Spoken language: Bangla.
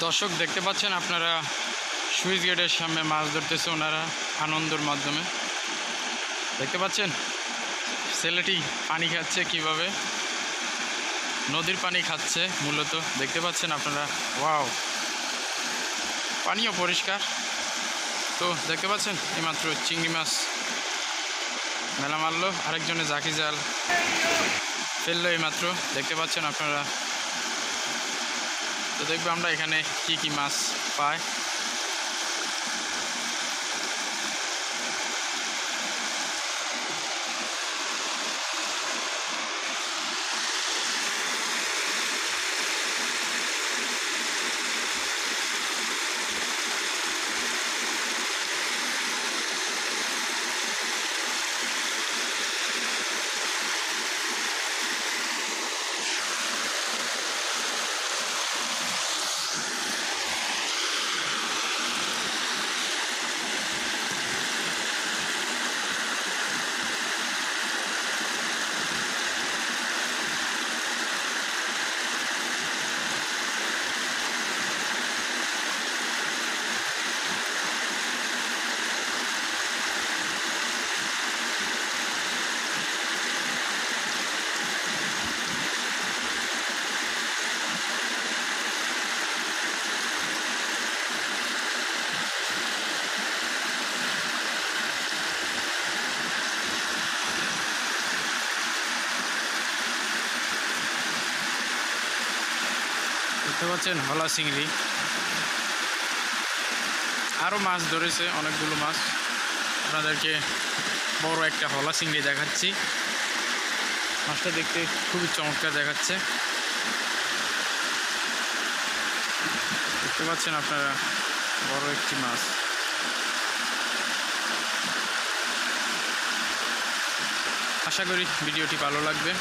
দর্শক দেখতে পাচ্ছেন আপনারা সুইচ গেটের সামনে মাছ ধরতেছে ওনারা আনন্দের মাধ্যমে। দেখতে পাচ্ছেন ছেলেটি পানি খাচ্ছে কিভাবে, নদীর পানি খাচ্ছে মূলত। দেখতে পাচ্ছেন আপনারা, ওয়াও, পানিও পরিষ্কার। তো দেখতে পাচ্ছেন এইমাত্র চিংড়ি মাছ মেলা মারলো, আরেকজনে জাকি জাল ফেললো এইমাত্র। দেখতে পাচ্ছেন আপনারা। তো দেখবো আমরা এখানে কি কি মাছ পাই। দেখতে পাচ্ছেন হলা চিংড়ি, আরও মাছ ধরেছে অনেকগুলো মাছ। আপনাদেরকে বড় একটা হলা চিংড়ি দেখাচ্ছি। মাছটা দেখতে খুবই চমৎকার দেখাচ্ছে। দেখতে পাচ্ছেন আপনারা বড় একটি মাছ। আশা করি ভিডিওটি ভালো লাগবে।